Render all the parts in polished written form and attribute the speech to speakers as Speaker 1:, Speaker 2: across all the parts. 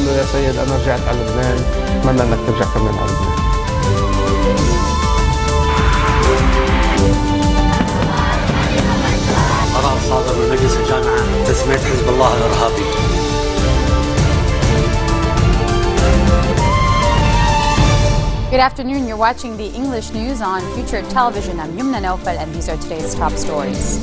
Speaker 1: له يا سيد أنا رجعت على لبنان، أتمنى أنك ترجع كمان على لبنان.
Speaker 2: قرار صادر من مجلس الجامعة تسمية حزب الله الإرهابي.
Speaker 3: Good afternoon. You're watching the English news on Future Television. I'm Yumna Naufal, and these are today's top stories.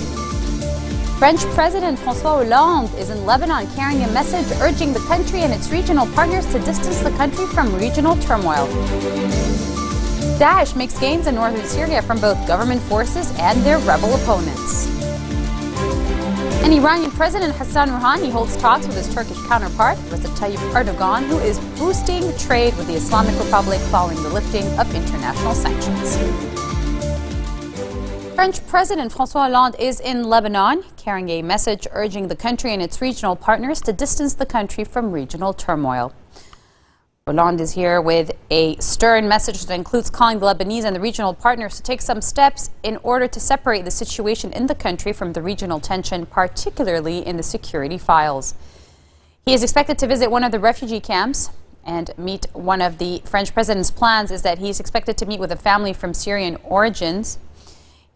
Speaker 3: French President François Hollande is in Lebanon carrying a message urging the country and its regional partners to distance the country from regional turmoil. Daesh makes gains in northern Syria from both government forces and their rebel opponents. And Iranian President Hassan Rouhani holds talks with his Turkish counterpart, Recep Tayyip Erdogan, who is boosting trade with the Islamic Republic following the lifting of international sanctions. French President François Hollande is in Lebanon, carrying a message urging the country and its regional partners to distance the country from regional turmoil. Hollande is here with a stern message that includes calling the Lebanese and the regional partners to take some steps in order to separate the situation in the country from the regional tension, particularly in the security files. He is expected to visit one of the refugee camps and meet one of the French president's plans is that he's expected to meet with a family from Syrian origins.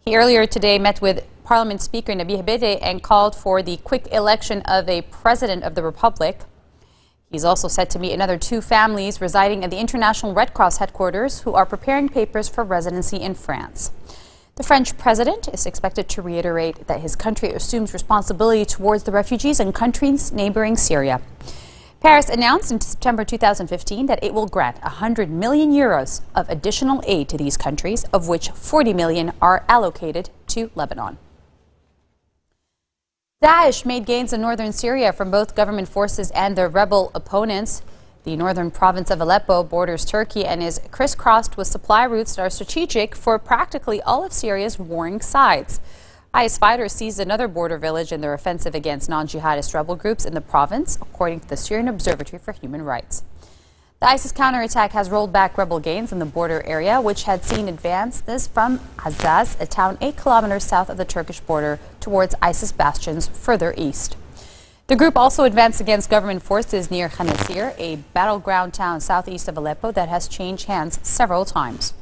Speaker 3: He earlier today met with Parliament Speaker Nabih Berri and called for the quick election of a president of the Republic. He's also set to meet another two families residing at the International Red Cross headquarters who are preparing papers for residency in France. The French president is expected to reiterate that his country assumes responsibility towards the refugees in countries neighboring Syria. Paris announced in September 2015 that it will grant 100 million euros of additional aid to these countries, of which 40 million are allocated to Lebanon. Daesh made gains in northern Syria from both government forces and their rebel opponents. The northern province of Aleppo borders Turkey and is crisscrossed with supply routes that are strategic for practically all of Syria's warring sides. IS fighters seized another border village in their offensive against non-jihadist rebel groups in the province, according to the Syrian Observatory for Human Rights. The ISIS counterattack has rolled back rebel gains in the border area, which had seen advances from Azaz, a town 8 kilometers south of the Turkish border, towards ISIS bastions further east. The group also advanced against government forces near Khanasir, a battleground town southeast of Aleppo that has changed hands several times.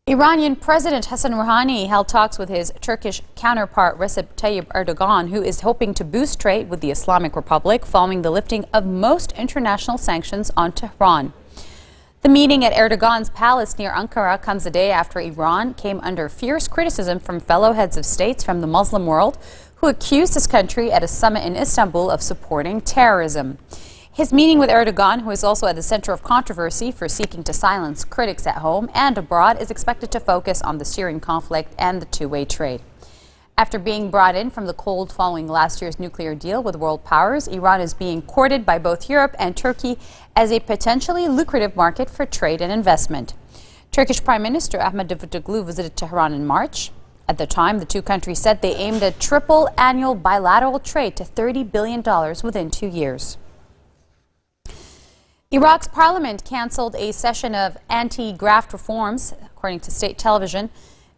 Speaker 3: Iranian President Hassan Rouhani held talks with his Turkish counterpart Recep Tayyip Erdogan, who is hoping to boost trade with the Islamic Republic following the lifting of most international sanctions on Tehran. The meeting at Erdogan's palace near Ankara comes a day after Iran came under fierce criticism from fellow heads of states from the Muslim world, who accused his country at a summit in Istanbul of supporting terrorism. His meeting with Erdogan, who is also at the center of controversy for seeking to silence critics at home and abroad, is expected to focus on the Syrian conflict and the two-way trade. After being brought in from the cold following last year's nuclear deal with world powers, Iran is being courted by both Europe and Turkey as a potentially lucrative market for trade and investment. Turkish Prime Minister Ahmet Davutoglu visited Tehran in March. At the time, the two countries said they aimed at triple annual bilateral trade to $30 billion within 2 years. Iraq's parliament canceled a session of anti-graft reforms, according to state television,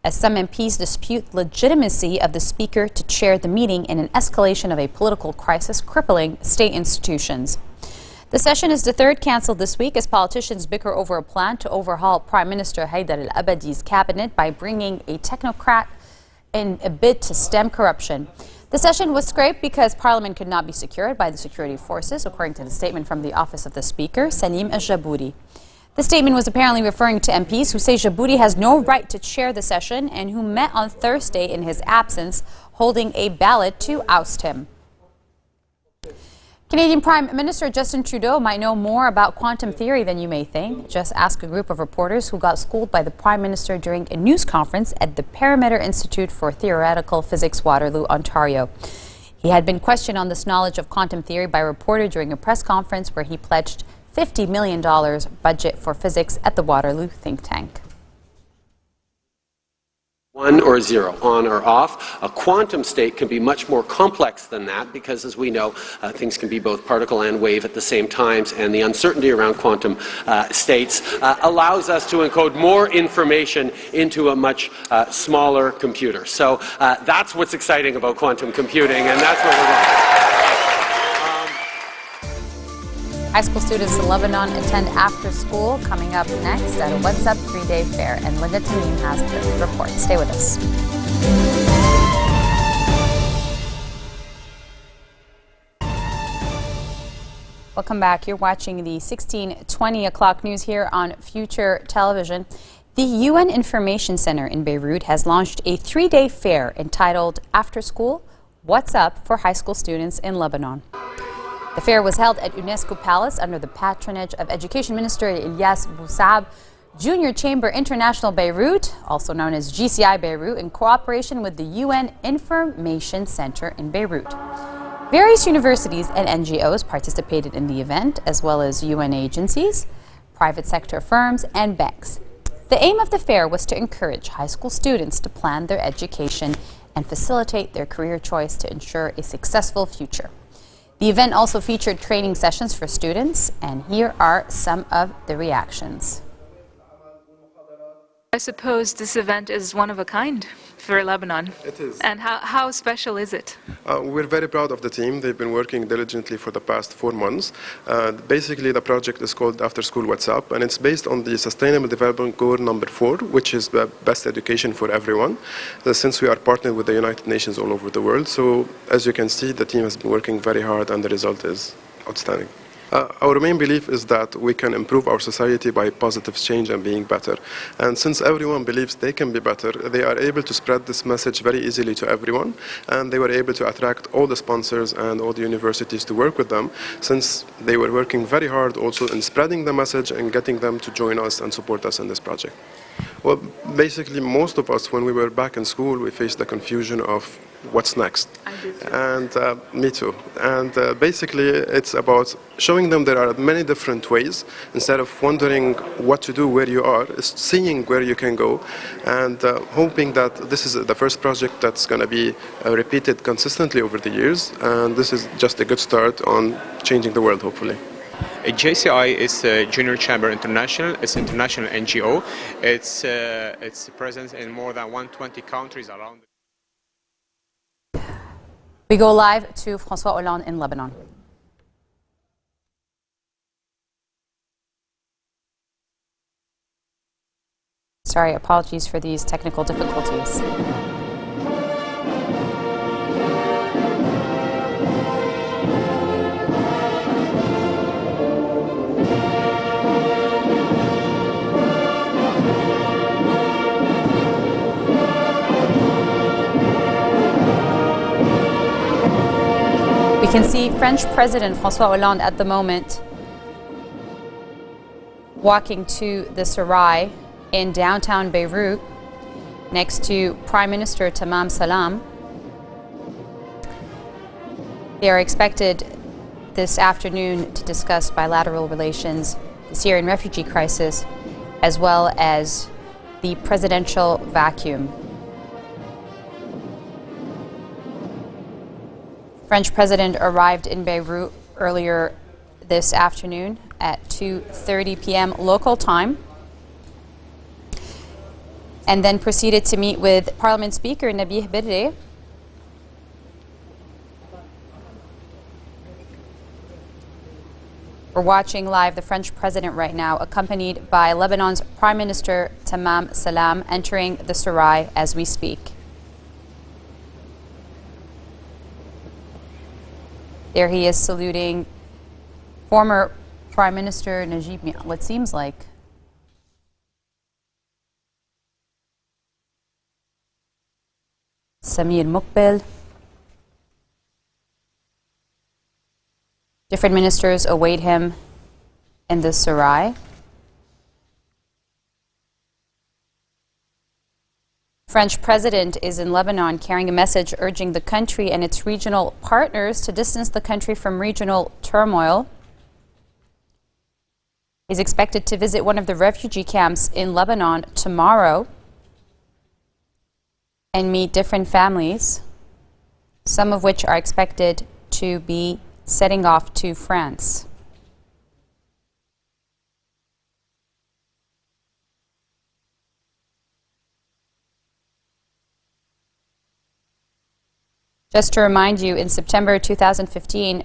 Speaker 3: as some MPs dispute legitimacy of the speaker to chair the meeting in an escalation of a political crisis crippling state institutions. The session is the third canceled this week as politicians bicker over a plan to overhaul Prime Minister Haidar al-Abadi's cabinet by bringing a technocrat in a bid to stem corruption. The session was scraped because Parliament could not be secured by the security forces, according to the statement from the office of the Speaker, Salim al-Jabouri. The statement was apparently referring to MPs who say Jabouri has no right to chair the session and who met on Thursday in his absence, holding a ballot to oust him. Canadian Prime Minister Justin Trudeau might know more about quantum theory than you may think. Just ask a group of reporters who got schooled by the Prime Minister during a news conference at the Perimeter Institute for Theoretical Physics, Waterloo, Ontario. He had been questioned on this knowledge of quantum theory by a reporter during a press conference where he pledged $50 million budget for physics at the Waterloo think tank.
Speaker 4: 1 or 0, on or off. A quantum state can be much more complex than that because, as we know, things can be both particle and wave at the same times, and the uncertainty around quantum states allows us to encode more information into a much smaller computer. So that's what's exciting about quantum computing, and that's what we're going.
Speaker 3: High school students in Lebanon attend after school. Coming up next at a What's Up 3-day fair. And Linda Tamim has the report. Stay with us. Welcome back. You're watching the 16:20 o'clock news here on Future Television. The UN Information Center in Beirut has launched a 3-day fair entitled After School, What's Up for High School Students in Lebanon. The fair was held at UNESCO Palace under the patronage of Education Minister Ilyas Bousab, Junior Chamber International Beirut, also known as GCI Beirut, in cooperation with the UN Information Center in Beirut. Various universities and NGOs participated in the event, as well as UN agencies, private sector firms, and banks. The aim of the fair was to encourage high school students to plan their education and facilitate their career choice to ensure a successful future. The event also featured training sessions for students, and here are some of the reactions.
Speaker 5: I suppose this event is one of a kind for Lebanon.
Speaker 6: It is.
Speaker 5: And how special is it?
Speaker 6: We're very proud of the team. They've been working diligently for the past 4 months. Basically, the project is called After School What's Up, and it's based on the Sustainable Development Goal number 4, which is the best education for everyone, since we are partnered with the United Nations all over the world. So, as you can see, the team has been working very hard, and the result is outstanding. Our main belief is that we can improve our society by positive change and being better. And since everyone believes they can be better, they are able to spread this message very easily to everyone. And they were able to attract all the sponsors and all the universities to work with them, since they were working very hard also in spreading the message and getting them to join us and support us in this project. Well, basically, most of us, when we were back in school, we faced the confusion of what's next.
Speaker 5: I did too.
Speaker 6: And me too. And basically, it's about showing them there are many different ways. Instead of wondering what to do where you are, it's seeing where you can go, and hoping that this is the first project that's going to be repeated consistently over the years. And this is just a good start on changing the world, hopefully.
Speaker 7: JCI is Junior Chamber International. It's an international NGO. It's present in more than 120 countries around.
Speaker 3: We go live to François Hollande in Lebanon. Sorry, apologies for these technical difficulties. We can see French President François Hollande at the moment walking to the Sarai in downtown Beirut next to Prime Minister Tamam Salam. They are expected this afternoon to discuss bilateral relations, the Syrian refugee crisis, as well as the presidential vacuum. French president arrived in Beirut earlier this afternoon at 2:30 p.m. local time, and then proceeded to meet with Parliament Speaker Nabih Berri. We're watching live the French president right now, accompanied by Lebanon's Prime Minister Tamam Salam, entering the Sarai as we speak. There he is saluting former Prime Minister Najib, what seems like. Samir Muqbil. Different ministers await him in the Sarai. French president is in Lebanon carrying a message urging the country and its regional partners to distance the country from regional turmoil. He's expected to visit one of the refugee camps in Lebanon tomorrow and meet different families, some of which are expected to be setting off to France. Just to remind you, in September 2015,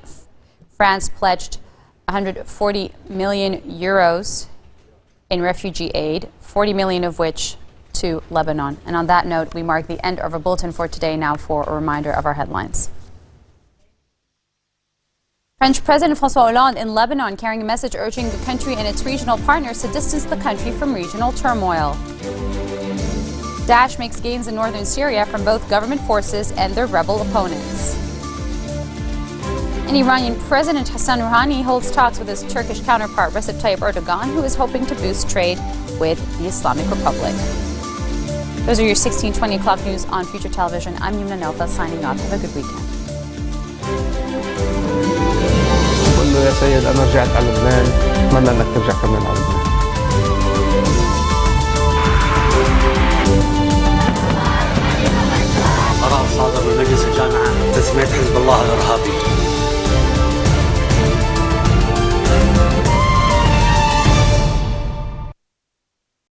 Speaker 3: France pledged 140 million euros in refugee aid, 40 million of which to Lebanon. And on that note, we mark the end of our bulletin for today. Now for a reminder of our headlines. French President François Hollande in Lebanon carrying a message urging the country and its regional partners to distance the country from regional turmoil. Daesh makes gains in northern Syria from both government forces and their rebel opponents. And Iranian President Hassan Rouhani holds talks with his Turkish counterpart Recep Tayyip Erdogan, who is hoping to boost trade with the Islamic Republic. Those are your 16:20 o'clock news on Future Television. I'm Yumna Nova signing off. Have a good weekend.
Speaker 1: بقول له يا سيد أنا رجعت على لبنان، أتمنى إنك ترجع كمان على لبنان.
Speaker 2: قرار صادر من مجلس الجامعة تسمية حزب الله الإرهابي.